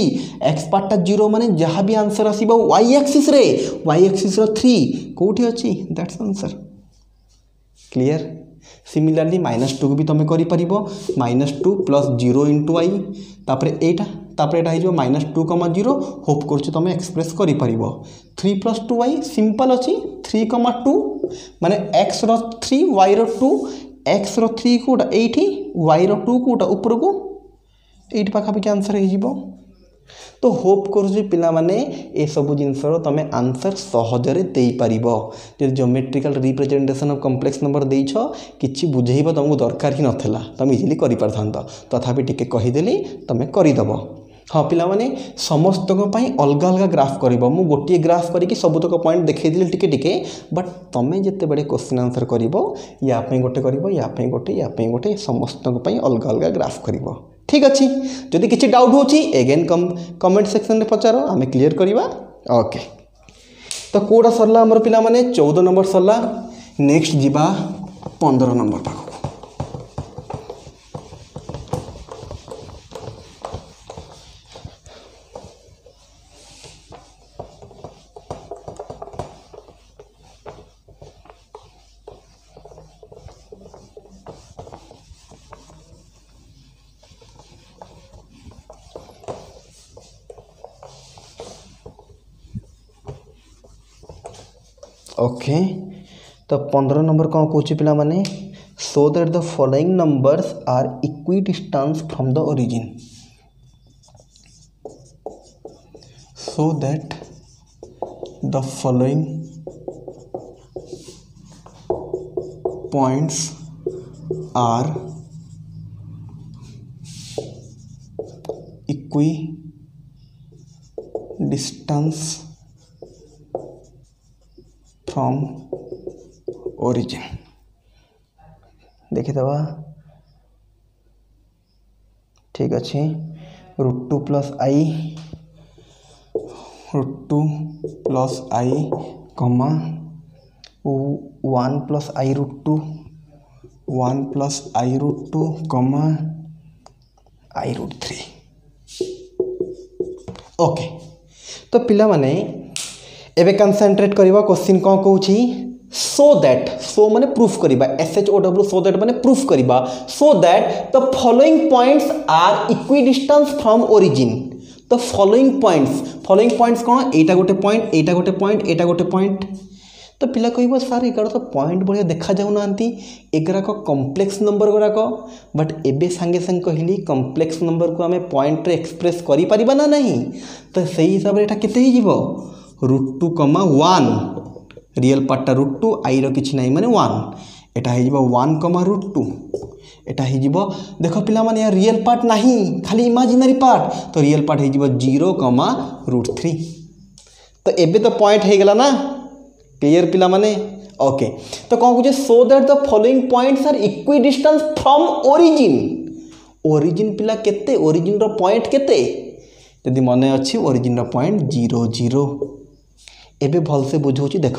एक्स पार्टा 0 माने जहाँ भी आंसर आसो वाई एक्सिस रे वाई एक्सिस 3 कौटी अच्छी दैट्स आंसर क्लियर सिमिलरली -2 को भी तुम कर -2 प्लस 0 इंटू आई तापर एटा हो -2,0 होप कर तुम एक्सप्रेस कर 3 प्लस 2y सिंपल अच्छी 3,2 माने x रो 3 y रो 2 x रो 3 कोटा एठी y रो 2 कोटा ऊपर को एठी पाखापाखि आंसर हो तो होप करुँ पिला माने ए सब जिनसर तुम आंसर सहजरे दे पार जो geometrical representation of complex number देछ कि बुझेब तुमको दरकार ही नाला तुम इजिली कर तथापि टिके कहीदेली तुम करदेव हाँ पिला माने समस्त अलग अलग ग्राफ कर गोटे ग्राफ करके सबुतक पॉइंट देखी टिके टिके बट तुम्हें जिते बड़े क्वेश्चन आंसर कर गोटे कर गोटे समस्त अलग अलग ग्राफ कर ठीक अच्छी जदि किसी डाउट होची एगेन कमेंट सेक्शन में पचार आम क्लीयर करवा ओके तो कौटा सरला आमर पिला माने 14 नंबर सरला नेक्स्ट जीवा 15 नंबर पाख ओके तो 15 नंबर कौन कौन पिला माने so that the following numbers are equidistance from the origin so that the following points are equidistance from origin देखीदवा ठीक अच्छे √2 प्लस आई √2 प्लस आई कमा 1 प्लस आई √2 1 प्लस आई √2 कमा आई √3 ओके तो पिला माने एबे कंसंट्रेट करवा क्वेश्चन कौन कहूँ सो दैट सो माने प्रूफ करवा SHOW सो दैट माने प्रूफ करवा so that the following points are equidistance from origin तो फॉलोइंग पॉइंट्स कौन एटा गोटे पॉइंट एटा गोटे पॉइंट एटा गोटे पॉइंट तो पिला कह सार एगार तो पॉइंट बढ़िया देखा जाऊना एगराक कम्प्लेक्स नंबर गुड़ाक बट एबे सांगे सांगे कहली कम्प्लेक्स नंबर को आम पॉइंट रे एक्सप्रेस करि परिबा ना नहीं तो सही हिसाब से केते √2,1 रियल पार्टा √2 आई किछि नहीं माने 1 एटा हो 1,√2 एटा हो देख पिला माने यार रियल पार्ट नहीं खाली इमेजिनरी पार्ट तो रियल पार्ट हो 0,√3 तो एबे तो पॉइंट हो गला ना क्लियर पिला माने ओके तो कौन कहे so that the following points are equidistance from origin पिला केते ओरिजिन रो पॉइंट केते यदि मन अच्छी ओरिजिन रो पॉइंट 0 0 एबे भल से बुझाऊँ देख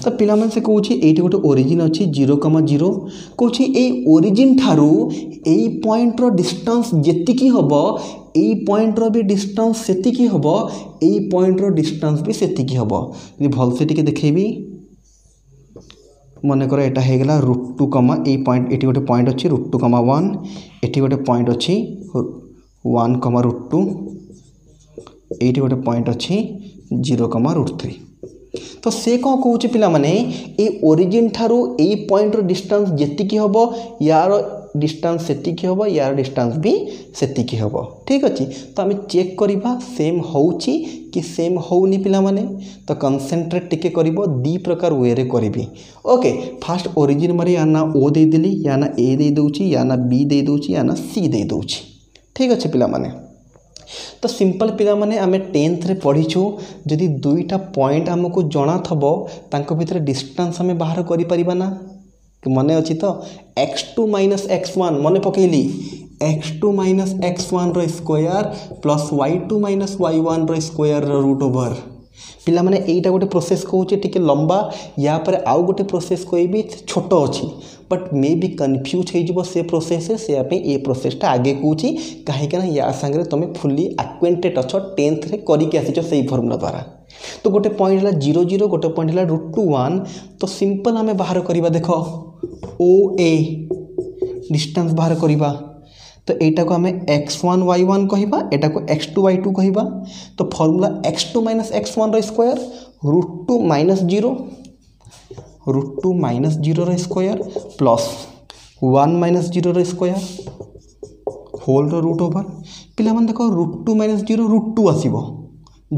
तो पिला मन से कहूँ ये गोटे ओरिजिन अच्छी 0,0 कहूँ ये ओरिजिन ठारू यही पॉइंट रो डिस्टेंस जेतिकी हम यही पॉइंट रो भी डिस्टेंस सेतिकी हम यही पॉइंट रो डिस्टेंस भी सेतिकी हम यदि भल से टिके देखेबी मन कर एटा हो गला √2 ये पॉइंट ये गोटे पॉइंट अच्छी √2,1 ये गोटे पॉइंट अच्छी 1,√2 ये गोटे पॉइंट अच्छी 0,√3 तो से कौन कहूँ पिला माने ये ओरिजिन ठारू यही पॉइंट रो डिस्टेंस जेतिकी हम यार डिस्टेंस सेतिकी हम यार डिस्टेंस भी सेतिकी हम ठीक अच्छे तो आम चेक करवा सेम होउची कि सेम होउनी पिला माने तो कंसेंट्रेट टिके करिवो दी प्रकार वे रे करिवि ओके फास्ट ओरिजिन मारे या ना ओ दे देली या ना ए दे दोची या ना बी दे दोची या ना सी दे दोची ठीक अच्छे पिला माने तो सिंपल पिला माने आमे 10th रे पढ़ीछु जदि दुईटा पॉइंट हमको जना थबो तांको भितर डिस्टेंस हमें बाहर करि परिबा ना मने अच्छी तो x2 - x1 मन पकेली x2 - x1 रो स्क्वायर प्लस y2 - y1 रो स्क्वायर रो रूट ओवर पिला माने एटा गोटे प्रोसेस कहूचे टिके लंबा या पर आउ गोटे प्रोसेस कहबी छोट अच्छी बट मे बी कन्फ्यूज हो से प्रोसेस से ये प्रोसेसटा आगे कहूँ कहीं या सांगे तुम फुली एक्वेंटेड अच्छ 10th रे करके आसीच से फर्मुला द्वारा तो गोटे पॉइंट है 0 0 गोटे पॉइंट है √2,1 तो सिंपल आम बाहर करवा देख ओ ए डिस्टेंस बाहर करवा तो यहाँ को आम x1 y1 कहवा यहाँ को x2 y2 कहवा तो फर्मुला x2 - x1 रो स्क्वायर √2 - 0 √2 - 0 रो स्क्वायर प्लस 1 - 0 रो स्क्वायर होल रो रूट ओवर पिला मन देख √2 - 0 √2 आसीबो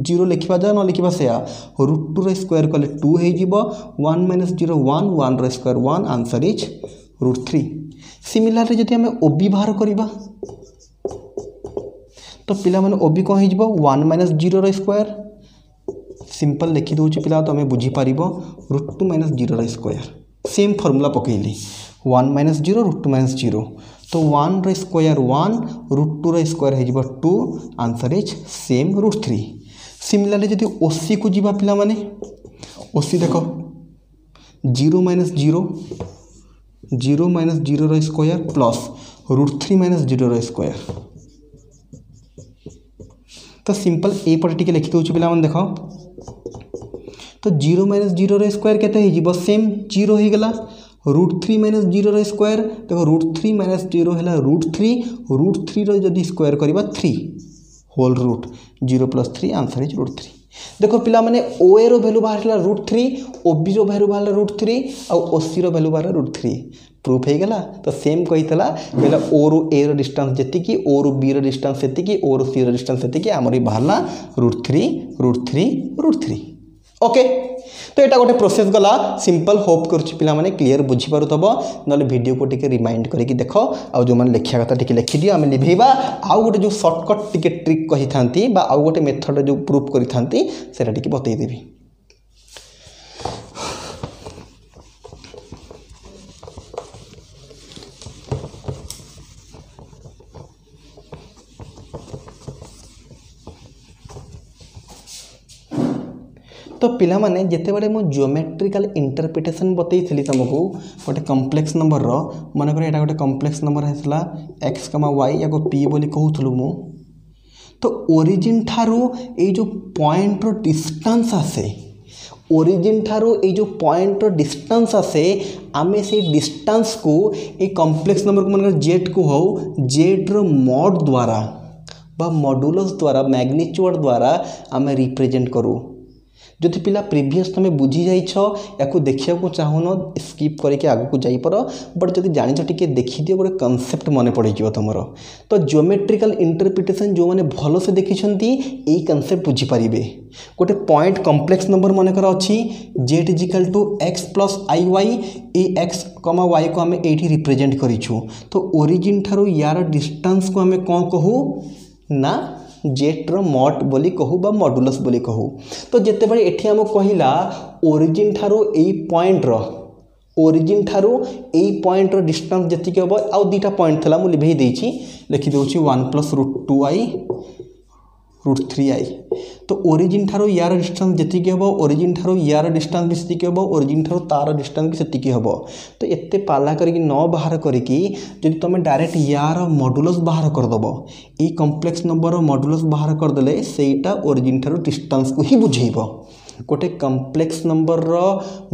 0 लिखा जा न लिखा से √2 रो स्क्वायर कले 2 हो 1 - 0 1 1 रो स्क्वायर 1 आंसर इज √3 सिमिलरली जदि आम ओबी बाहर करवा तो पिला माने ओबी कौन हो 1 - 0 रो स्क्वायर सिंपल लिखि दूची पिला तो हमें बुझी पारिबो √2 - 0 रो स्क्वायर सेम फॉर्मूला पकेली 1 - 0 √2 - 0 तो 1 रो स्क्वायर 1 √2 रो स्क्वायर हो 2 आंसर इज सेम √3 सिमिलरली जदि ओसी को जीवा पिला माने ओसी देखो 0 - 0 0 - 0 रो स्क्वायर प्लस √3 - 0 रो स्क्वायर तो सिंपल ए पटे टिके लिखि दूची पिला माने देखो तो 0 - 0 रो स्क्वायर केते हो सेम 0 हो गला √3 - 0 रो स्क्वायर देखो √3 - 0 है √3 रो जदि स्क्वायर करवा 3 होल रूट 0 + 3 आंसर इज √3 देखो पिला माने ओ ए रो वैल्यू बाहर √3 ओबी रो वैल्यू बाहर √3 और ओसी रो वैल्यू बाहर √3 प्रूफ हो गला तो सेम कहीला कहला ओ रु ए रो डिस्टेंस जेतिकी ओ रु बी रो डिस्टेंस सेतिकी ओ रु सी रो डिस्टेंस सेतिकी हमर बाहरला √3 ओके तो यहाँ गोटे प्रोसेस गला सिंपल होप करुच्ची पिला माने क्लियर बुझी पारुथब नले वीडियो को टिके रिमाइंड करके देख आउ जो मैंने लिखा कथा टिके लिखि दियो आम लिभेबा आउ गोटे जो सर्टकट टिके ट्रिक कही थांती बा आउ गोटे मेथड जो प्रूफ करी थांती सेटा टिके बतई देबी तो पिला माने जेते बड़े मो जियोमेट्रिकल इंटरप्रिटेशन बतई थी तुमको गोटे कम्प्लेक्स नंबर रो मन कर एटा गोटे कम्प्लेक्स नंबर है x, y या पी बोली कहूलु मु तो ओरिजिन ठारू ये जो पॉइंट रो डिस्टेंस आसे ओरिजिन ठारू ये जो पॉइंट रो डिस्टेंस आसे आमे से डिस्टेंस को ये कम्प्लेक्स नंबर को मन जेड को हो जेड रो मॉड द्वारा बा मॉडुलस द्वारा मैग्नीट्यूड द्वारा आमे रिप्रेजेंट करूँ जदि पिला प्रीवियस तुम बुझी जाइछ या देखा चाहून स्किप करके आगू जापर बट जब जाच टे देखिदियो गोटे कनसेप्ट मन पड़ तुम तो जियोमेट्रिकल इंटरप्रिटेशन जो मैंने भल से देखी यही कनसेप्ट बुझीपारे गोटे पॉइंट कम्प्लेक्स नंबर मनकर अच्छी z is equal to x plus i y ए एक्स कमा वाई को आम ये रिप्रेजेंट करूँ तो ओरिजिन ठारू यार डिस्टेंस को आम कौन कहूँ ना जेट्र मॉट बोली कहू बा मॉडुलस बोली कहू तो जितेबाला एठी आम कहला ओरिजिन ठारू एई पॉइंट रो ओरिजिन ठारू एई पॉइंट रो डिस्टेंस जतिक हम आउ दुटा पॉइंट थला मु लिभेई देछि लिखि देउछि 1 + √2i √3i तो ओरिजिन ठारू यार डिस्टेंस जतिक हम ओरिजिन ठारू यार डिस्टेंस भी सेतिक हम ओरिजिन ठारू तार डिस्टेंस भी सेतिक हम तो एते पाला करके न बाहर करके जदि तुम डायरेक्ट यार मॉडुलस बाहर करदेव ये कम्प्लेक्स नंबर मॉडुलस बाहर करदेले सेटा ओरिजिन ठारू डिस्टेंस को ही बुझेइब गोटे कम्प्लेक्स नंबर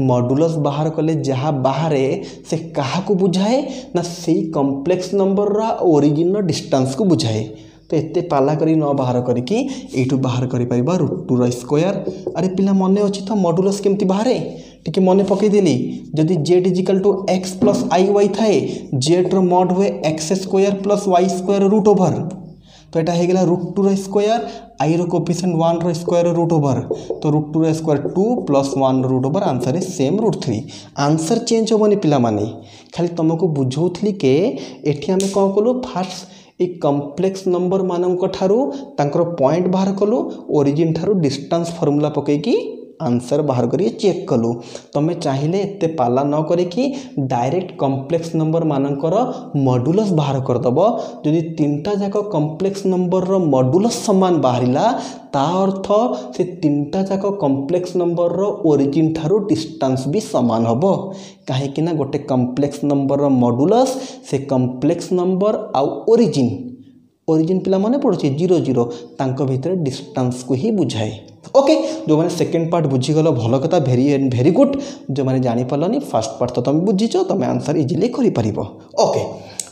मॉडुलस बाहर कले जहाँ बाहर से क्या बुझाए ना से कम्प्लेक्स नंबर ओरिजिन डिस्टेंस को बुझाए तो एते पाला करी न बाहर करके एठू बाहर करि परिबा √2 अरे पिला मने अछि तो मॉडुलस केमती बाहरे टिके मने पकईदेली जदि z is equal to x plus i y थाए जेड रो मॉड हुए x² + y² √ तो यहाँ हो गला √2 आई रो कोफिशिएंट 1 रो स्क्वायर √ तो √2 2 + 1 √ आंसर सेम √3 आंसर चेंज होबनी पिला माने खाली तुमको बुझौथली के एठी हमें कौन कलु फास्ट एक कम्प्लेक्स नंबर मानक ठारू तांकर पॉइंट बाहर कलु ओरिजिन ठारू डिस्टेंस फॉर्मूला पकईकी आंसर बाहर करिए चेक कलु तुम्हें चाहिए एते पाला न करिकी डायरेक्ट कम्प्लेक्स नंबर मानकर मॉडुलस बाहर करदेव जदि तीनटा जाक कम्प्लेक्स नंबर रो मॉडुलस समान बाहरिला ता अर्थ से तीनटा जाक कम्प्लेक्स नंबर रो ओरिजिन ठारू डिस्टेंस भी समान हबो काहेकि ना गोटे कम्प्लेक्स नंबर रो मॉडुलस से कम्प्लेक्स नंबर आउ ओरिजिन पिला माने पड़ुछि 0 0 तांको भितर डिस्टेंस को ही बुझाए ओके जो मैंने सेकेंड पार्ट बुझीगल भल कथा भेरी गुड जो मैंने जानीपारनी फास्ट पार्ट तो तुम बुझीच तुम आंसर इजिली कर ओके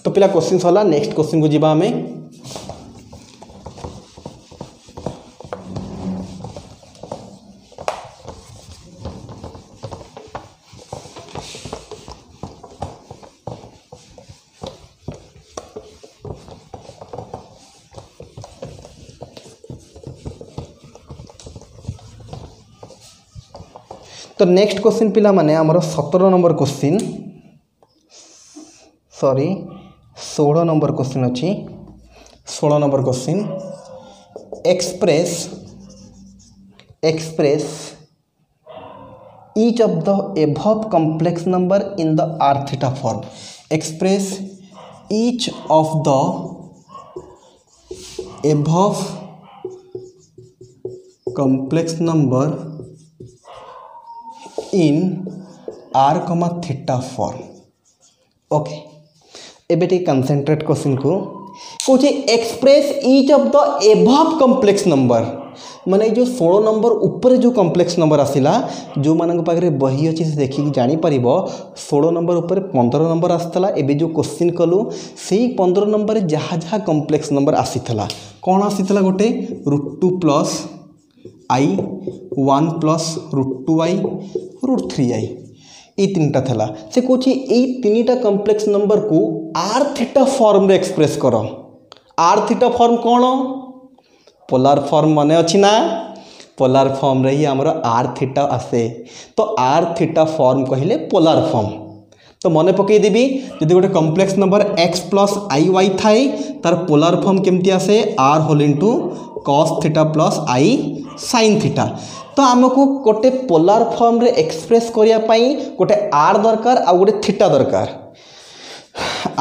तो पिला क्वेश्चन सरला नेक्स्ट क्वेश्चन को जीवा आमे तो नेक्स्ट क्वेश्चन पिला माने हमर 17 number question sorry 16 number question अच्छी 16 number question express each of the above complex number in the r theta form express each of the above complex number in r, theta form okay एबे टे concentrate question को कौन express each of the above complex number माने जो 16 number ऊपर जो complex number आसिला जो मान पाखे बही अच्छी से देखिए जापर 16 नंबर ऊपर 15 नंबर आसाला एबे जो क्वेश्चन कलु से 15 नंबर जहाँ जहाँ कम्प्लेक्स नंबर आसीला कौन आसीला गोटे √2 + i 1 + √2i √3i ये तीन टा थला से कौन ये तीन टा कम्प्लेक्स नंबर को r थीटा फॉर्म रे एक्सप्रेस कर r थीटा फॉर्म कौन पोलार फॉर्म माने अच्छी ना पोलार फॉर्म रे ही हमर r थीटा आसे तो r थीटा फॉर्म कहले पोलार फॉर्म तो मने पकई देबी जदि गोटे कम्प्लेक्स नंबर x + i थाए तार पोलार फॉर्म केमती आसे r whole into cos theta + i sin theta तो आमको गोटे पोलार फॉर्म रे एक्सप्रेस करिया पई गोटे r दरकार आ गोटे थीटा दरकार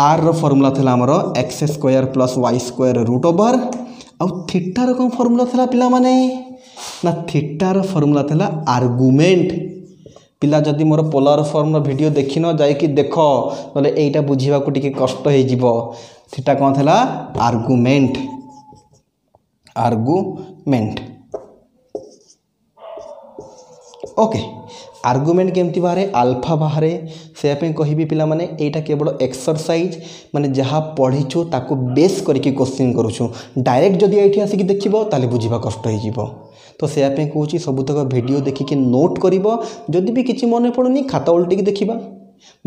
r रो फार्मूला थला हमरो x² + y² √, आ थीटा रो कोन फार्मूला थला पिला माने ना थीटा रो फार्मूला थला आर्गुमेंट पिला जदि मोर पोलार फॉर्म रो वीडियो देखि न जाय कि देखो नले एटा बुझीबा को टिके कष्ट हे जिवो थीटा कोन थला आर्गुमेंट ओके आर्गुमेंट केमती बाहर आल्फा बाहर से कहबी पिला माने एटा केवल एक्सरसाइज माने जहाँ पढ़ीछु ताको बेस करके क्वेश्चन करूछु डायरेक्ट जदि एठी आसिक देखिबो ताले बुझीबा कष्ट हे जिवो तो से कहूँ सबुतक वीडियो देखिए नोट कर जदि भी किसी मन पड़ुनी खाता उल्टे देखा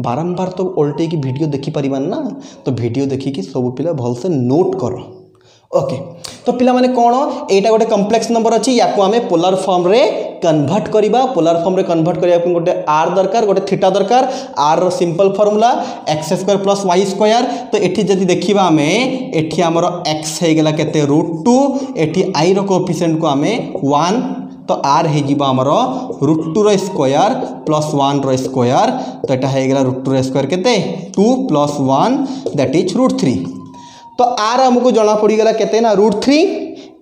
बारंबार तो उल्टे वीडियो देखिपार ना तो वीडियो देखिए सब पिला भलसे नोट कर ओके। तो पिला माने कौन एटा गोटे कम्प्लेक्स नंबर अच्छी या आम पोलार फॉर्म रे कन्वर्ट करवा पोलार फॉर्म रे कन्वर्ट करने गोटे आर दरकार गोटे थीटा दरकार आर रो simple formula x square plus y square. तो एठी जदि देखिबा आमे एठी हमर एक्स हे गेला केते √2 एठी आई रो कोएफिशिएंट को आमे 1 तो आर हे जीवा हमर √2 रो स्क्वायर प्लस 1 रो स्क्वायर तो एटा हे गेला √2 रो स्क्वायर केते 2 प्लस 1 दैट इज √3। तो आर हमको जना पड़ी गला केते ना √3।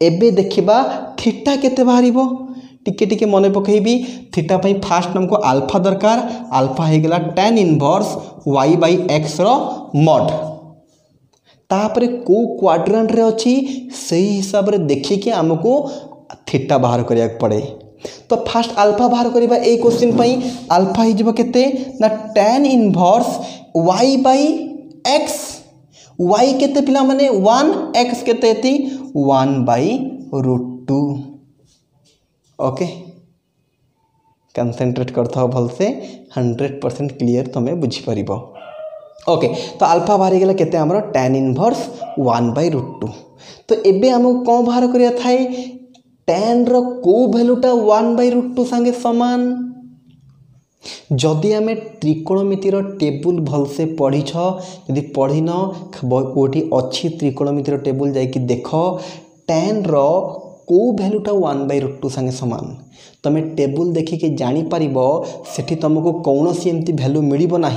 एबे देखिबा थीटा केते बाहरिबो टिके टिके मन पकेबी थीटा पई फास्ट हमको अल्फा दरकार अल्फा हे गेला tan inverse y by x रो मॉड तापरे को क्वाड्रेंट रे अछि सही हिसाब रे देखि कि हमको थीटा बाहर करिया पड़े। तो फास्ट अल्फा बाहर करिबा ए क्वेश्चन पई अल्फा हे जिवो केते ना tan inverse y by x y केते पिला माने 1 x केते थी 1 बाई √2 ओके। कंसंट्रेट करता भलसे 100% क्लियर तुम्हें बुझीपर ओके। तो अल्फा बाहरी गला केते हमर tan इनवर्स 1 बाई √2। तो एबे हमको कौन बाहर करिया थाए tan रो को वैल्यूटा 1 बाई √2 संगे समान। जदि आम त्रिकोणमितिर टेबुल भलसे पढ़ी जदि पढ़ीन कोठी अच्छी त्रिकोणमितिर टेबुल जाकि देख tan रो को वैल्यूटा 1 बाई √2 संगे समान तुम टेबुल देखिके जापर से तुमको कौन सी एमती वैल्यू मिल ना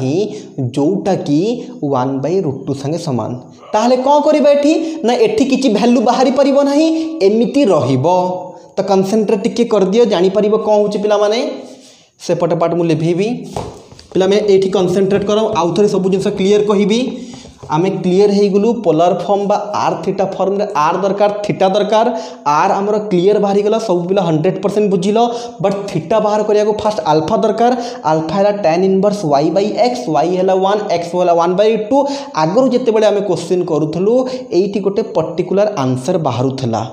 जोटा कि 1 बाई √2 संगे समान ताहले कौन करबा एठी ना एठी किछि वैल्यू बाहरी परिबो नाही एमिति रहिबो। तो कंसंट्रेट टिके कर दियो जानि परिबो कौन होची पिला माने सेपटे पार्ट मुझे लिभेबी पिला मैं ये कंसंट्रेट कर आउ थे सब जिन क्लीयर कहबी आमे क्लीयर हो गलु पोलार फॉर्म बा आर थीटा फॉर्म रे आर दरकार थीटा दरकार आर आमर क्लीयर बाहरी गला सब पिला 100% बुझिल बट थीटा बाहर करिया को फास्ट अल्फा दरकार अल्फा है tan inverse y by x y है 1 x है 1 बाई 2 आगु जिते आम क्वेश्चन करूँ ये गोटे पर्टिकुलर आंसर बाहरुला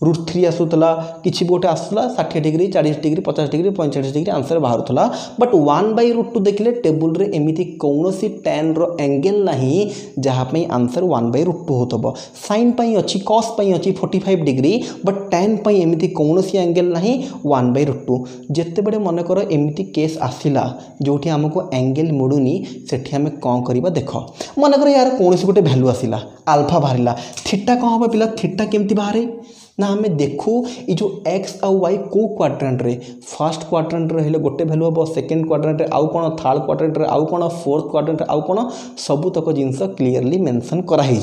√3 आसूला किसी भी गोटे आसूला 60 degree 40 degree 50 degree 45 degree answer बाहरुला बट 1 बाई √2 देखिले टेबुल रे एमिति कौन सी tan रो एंगल नहीं जहाँपे आंसर 1 बाई √2 होतबो साइन पई अच्छी कॉस पई अच्छी 45 डिग्री बट tan पई एमिति कौन सी एंगल नहीं 1 बाई √2 जिते बड़े मन कर एमिति केस आसिला जोठी हमको एंगल मुड़ुनी सेठी हमें कौन करबा देख मन कर यार कौन सी गोटे वैल्यू आसिला अल्फा बाहरिला थीटा कौन हम पिला थीटा केमती बाहरे ना आम देखू ये जो एक्स आउ वाई को क्वाड्रेंट रे फर्स्ट क्वाड्रेंट रे हेले गोटे वैल्यू हम सेकेंड क्वाड्रेंट रे आउ कौन थर्ड क्वाड्रेंट रे आउ कौन फोर्थ क्वाड्रेंट रे आउ कौन सबुतक जिनस क्लीयरली मेंशन कराई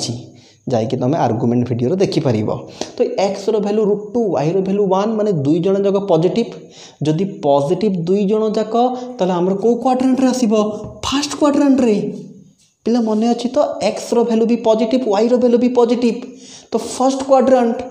जाकि तुम आर्गुमेंट वीडियो देखिपर। तो एक्स रो वैल्यू √2 वाई रो वैल्यू 1 माने दुई जन जाक पॉजिटिव जदि पॉजिटिव दुई जन जाक ताले हमर को क्वाड्रेंट रे आसीबो फर्स्ट क्वाड्रेंट रे पिला मने अछि तो एक्स रो वैल्यू भी पॉजिटिव वाई रो वैल्यू भी पॉजिटिव तो फर्स्ट क्वाड्रेंट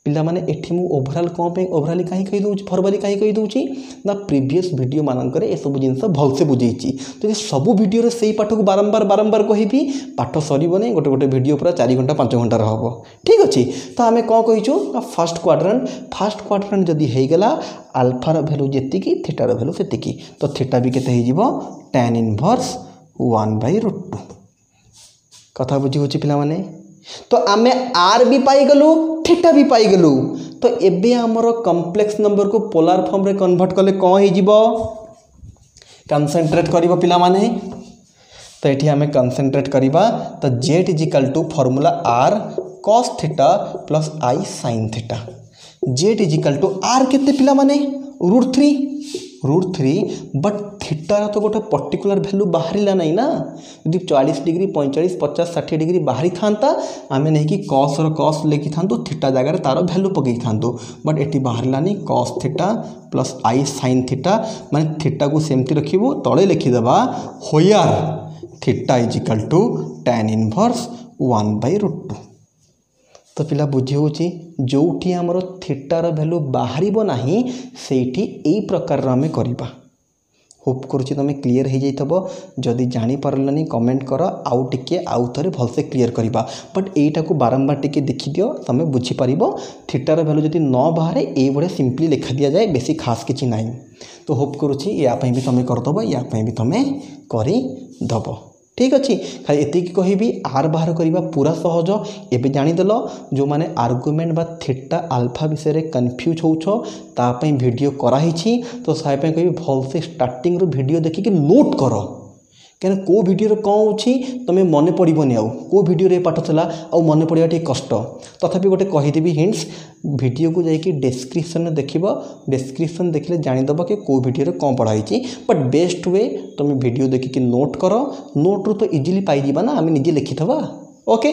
पिला माने एठी मु ओवरऑल कौन पे ओवरऑल कहीं कही दूची फॉर्मली कहीं कही दूची ना प्रीवियस वीडियो मानकर ए सब जिनस भलसे बुझेइची तो सब वीडियो रे सेही पाठ को बारंबार कहिबी पाठ सरीबो नै गोटे गोटे वीडियो पूरा 4 घंटा 5 घंटा रहबो ठीक अछि। तो आमे कौन कहिचु ना फर्स्ट क्वाड्रेंट जदी हे गेला अल्फा रो वैल्यू जेति की थीटा रो वैल्यू सेति की तो थीटा भी केते हे जिवो tan इनवर्स 1 बाई √2 कथा बुझी होची पिला माने। तो आमे आर भी पाई गलु थीटा भी पाई गलु तो एबे हमर कॉम्प्लेक्स नंबर को पोलार फॉर्म रे कन्वर्ट कले कौन हो जिवो कंसंट्रेट करिवो पिला माने। तो ये आम कंसंट्रेट करवा तो z is equal to formula r cos theta plus i sine theta z is equal to r केते पिला माने √3 बट थीटार तो गोटे पर्टिकुलर वैल्यू बाहरिला नहीं ना यदि 40 डिग्री 45 50 60 डिग्री बाहरी था आम नहीं कि कॉस रो कॉस लेखि था थीटा जगह तार वैल्यू पकई था बट ये बाहरिलानी cos theta plus i sine theta माने थीटा को सेमती रखिबो तले लिखिदेबा होयर theta is equal to tan inverse 1 by √2। तो पिला बुझी होची जोठी हमरो थीटार वैल्यू बाहरिबो नाही सेठी एई प्रकार रा हमें करिबा होप करुँच तुम क्लीयर हो जाइथबो जदि जानी पारलनी कमेंट कर आउ टिके आउ थरे भलसे क्लीयर करबा बट एटा को बारंबार टिके देखि दियो तुम बुझी पारिबो थीटार वैल्यू जदि न बाहर ए बड़े सिंपली लिखा दिया जाए बेसी खास किछि नाही तो होप करुँच या पई भी तुम करदबो या पई भी तुम करदबो ठीक अच्छे खाली एतिक कहबी आर बाहर करवा पूरा सहज एबे जानिदेल जो माने आर्गुमेंट बा थीटा अल्फा विषय कन्फ्यूज होतापाई वीडियो कराही तो साहेब कह भलसे स्टार्टिंग वीडियो देखिए नोट कर क्या को वीडियो कौन अच्छी तुम मन पड़ोनी आउ को वीडियो रे पाठ था आउ मन पड़ा टे कष्ट तथापि गोटे कहीदेवी हिंट्स वीडियो को जाकि डिस्क्रिप्शन में देख डिस्क्रिप्शन देखले जानीदेव कि कौ वीडियो कौन पढ़ाई बट बेस्ट वे तुम वीडियो देखिए नोट कर नोट रू तो इजिली पाइबा ना आम निजे लिखिथबा ओके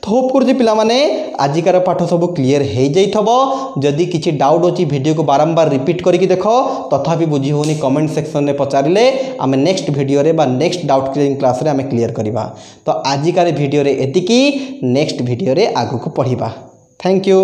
तो होप करुँच पिलामाने आजिकार पाठ सब क्लीयर हो जाइथबो जदि किसी डाउट अच्छी वीडियो को बारंबार रिपीट करके देख तथापि बुझी होनी कमेंट सेक्शन में पचारे आम नेक्स्ट वीडियो रे बा नेक्स्ट डाउट क्लियरिंग क्लास रे आम क्लीयर करवा तो आजिकार वीडियो रे एतिकी नेक्स्ट वीडियो रे आगु को पढ़िबा थैंक यू।